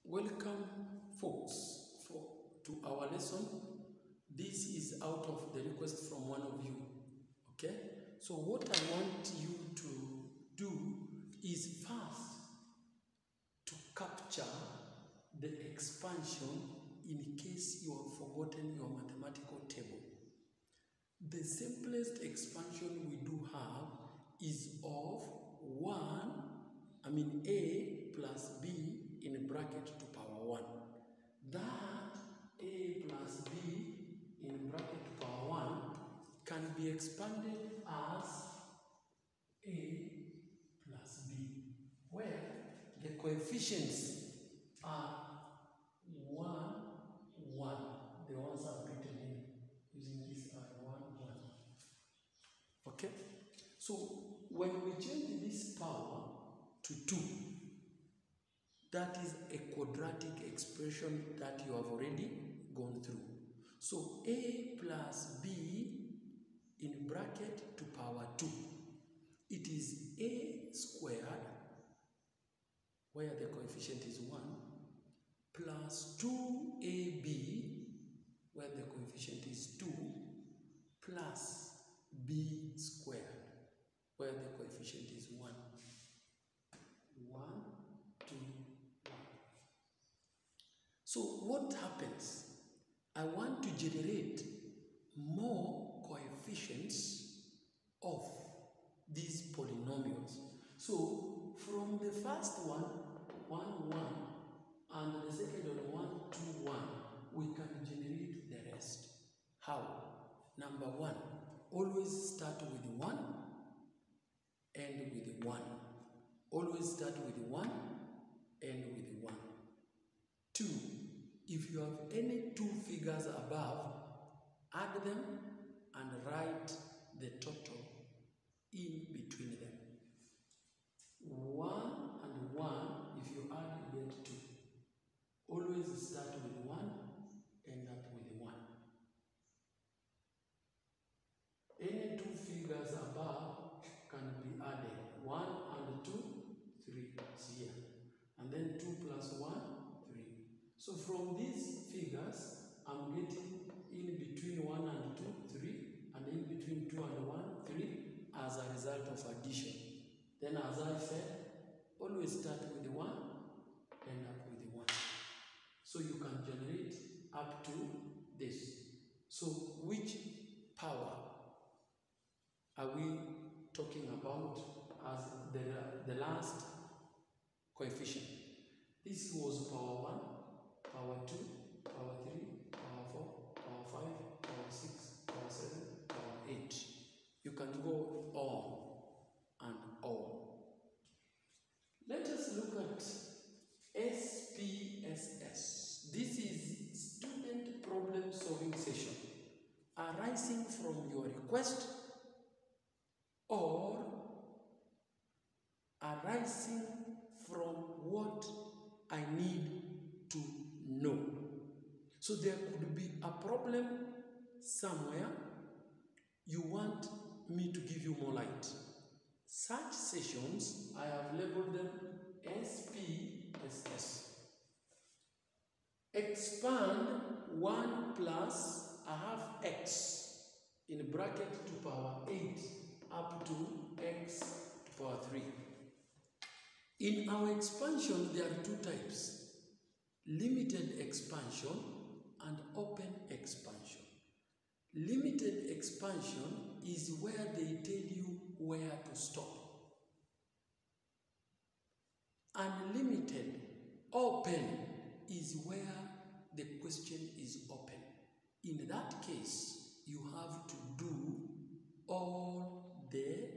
Welcome, folks, to our lesson. This is out of the request from one of you. Okay? So what I want you to do is first to capture the expansion in case you have forgotten your mathematical table. The simplest expansion we do have is of A plus B in bracket to power 1. That A plus B in bracket to power 1 can be expanded as A plus B, where the coefficients are 1, 1. The ones I've written in using this are 1, 1. Okay? So when we change this power to 2, that is a quadratic expression that you have already gone through. So A plus B in bracket to power 2. It is A squared, where the coefficient is 1, plus 2AB, where the coefficient is 2, plus B squared, where the coefficient is 1. 1, 2, 1. So what happens? I want to generate more coefficients of these polynomials. So from the first one, 1, 1, and the second one, 2, 1, we can generate the rest. How? Number 1, always start with 1, end with 1. Always start with 1, end with 1. 2, if you have any two figures above, add them and write the total in between them. 1 and 1, if you add, you get 2. Always start with 1, end up with 1. Any two figures above can be added. 1 and 2, 3 is here. And then 2 plus 1, 3. So from these figures, I'm getting in between 1 and 2, 3, and in between 2 and 1, 3, as a result of addition. Then as I said, always start with 1, end up with 1. So you can generate up to this. So which power are we talking about as the last coefficient? This was power 1, power 2, power 3, power 4, power 5, power 6, power 7, power 8. You can go on and on. Let us look at SPSS. This is student problem solving session arising from your request or arising from what I need to know. So there could be a problem somewhere. You want me to give you more light. Such sessions, I have labeled them SPSS. Expand 1 plus I have x in bracket to power 8 up to x to power 3. In our expansion, there are two types: limited expansion and open expansion. Limited expansion is where they tell you where to stop. Unlimited, open, is where the question is open. In that case, you have to do all the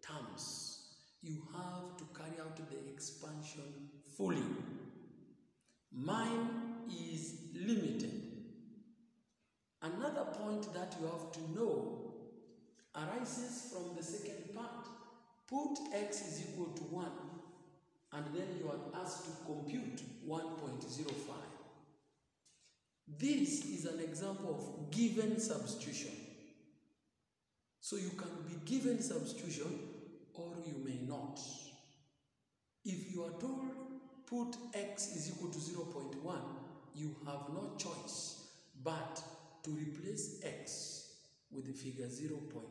terms. You have to carry out the expansion fully. Mine is limited. Another point that you have to know arises from the second part. Put x is equal to 1, and then you are asked to compute 1.05. This is an example of given substitution. So you can be given substitution or you may not. If you are told put x is equal to 0.1, you have no choice but to replace x with the figure 0.1.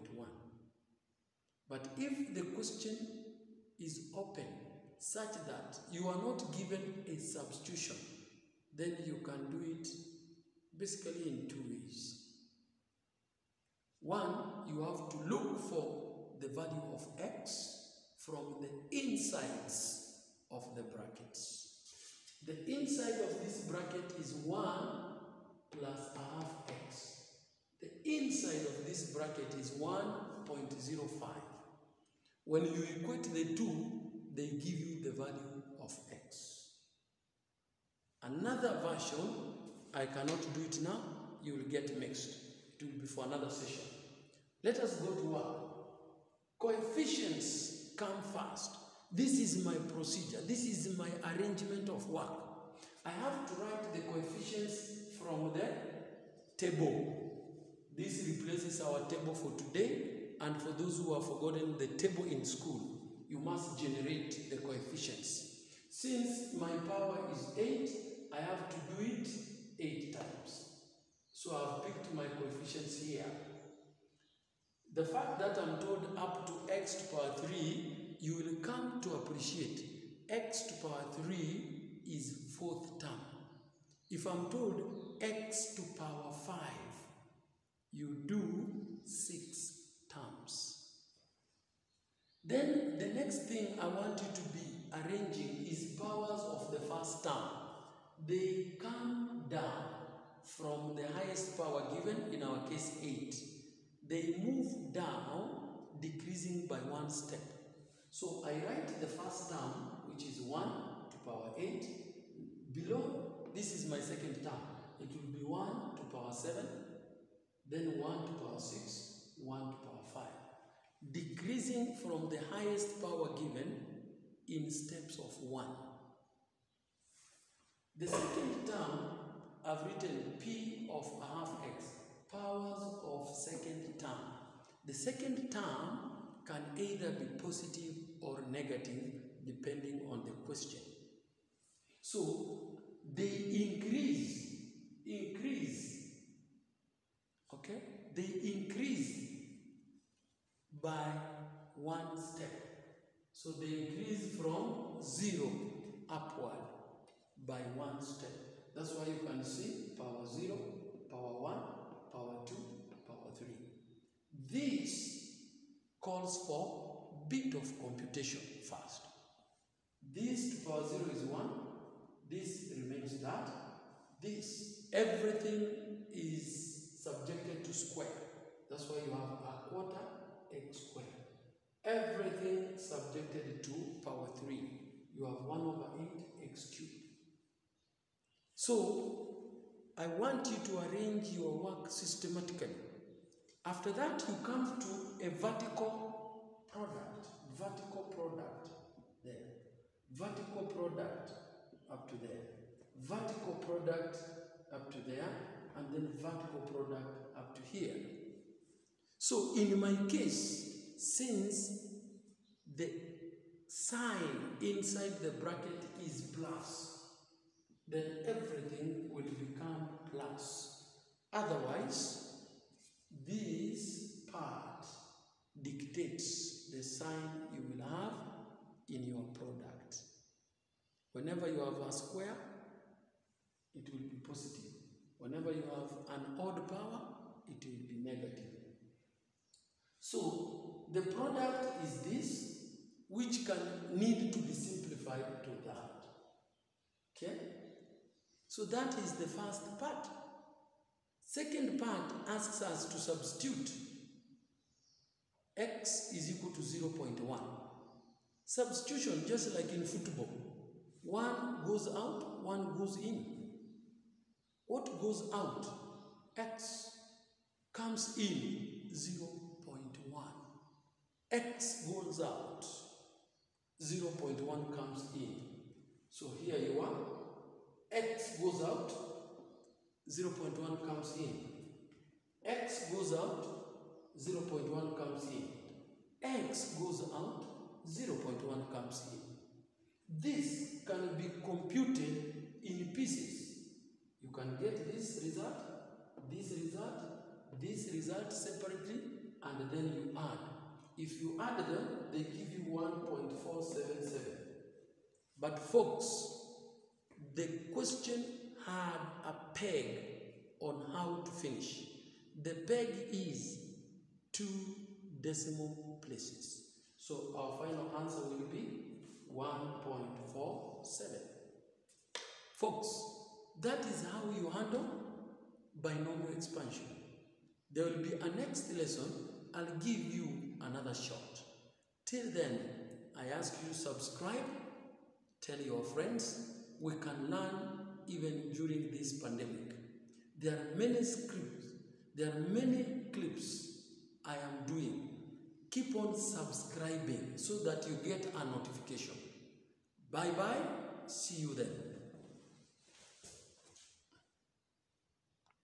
But if the question is open such that you are not given a substitution, then you can do it basically in two ways. One, you have to look for the value of x from the insides of the brackets. The inside of this bracket is 1 plus a half x. The inside of this bracket is 1.05. When you equate the two, they give you the value of x. Another version, I cannot do it now, you will get mixed. It will be for another session. Let us go to work. Coefficients come first. This is my procedure. This is my arrangement of work. I have to write the coefficients from the table. This replaces our table for today, and for those who have forgotten the table in school, you must generate the coefficients. Since my power is 8, I have to do it 8 times. So I've picked my coefficients here. The fact that I'm told up to x to power 3, you will come to appreciate x to power 3 is 4th term. If I'm told x to power 5, you do 6 terms. Then the next thing I want you to be arranging is powers of the first term. They come down from the highest power given, in our case 8. They move down, decreasing by 1 step. So I write the first term, which is 1 to power 8. Below, this is my second term. It will be 1 to power 7, then 1 to power 6, 1 to power 5. Decreasing from the highest power given in steps of 1. The second term, I've written P of a half x, powers of second term. The second term can either be positive or negative depending on the question. So they increase, okay? They increase by 1 step. So they increase from 0 upward by 1 step. That's why you can see power 0, power 1, power 2, power 3. This calls for a bit of computation first. This to power 0 is 1. This remains that. This, everything is subjected to square. That's why you have a quarter x squared. Everything subjected to power 3. You have 1 over 8 x cubed. So, I want you to arrange your work systematically. After that, you come to a vertical product. Vertical product there. Vertical product up to there. Vertical product up to there. And then vertical product up to here. So, in my case, since the sign inside the bracket is plus, then everything will become plus. Otherwise, this part dictates the sign you will have in your product. Whenever you have a square, it will be positive. Whenever you have an odd power, it will be negative. So, the product is this, which can need to be simplified to that. Okay? So that is the first part. Second part asks us to substitute x is equal to 0.1. Substitution, just like in football. 1 goes out, 1 goes in. What goes out? X comes in 0.1. X goes out, 0.1 comes in. So here you are. X goes out, 0.1 comes in. X goes out, 0.1 comes in. X goes out, 0.1 comes in. this can be computed in pieces. You can get this result separately, and then you add. If you add them, they give you 1.477. But folks, the question had a peg on how to finish. The peg is 2 decimal places. So our final answer will be 1.47. Folks, that is how you handle binomial expansion. There will be a next lesson. I'll give you another shot. Till then, I ask you subscribe, tell your friends. We can learn even during this pandemic. There are many scripts, there are many clips I am doing. Keep on subscribing so that you get a notification. Bye-bye. See you then.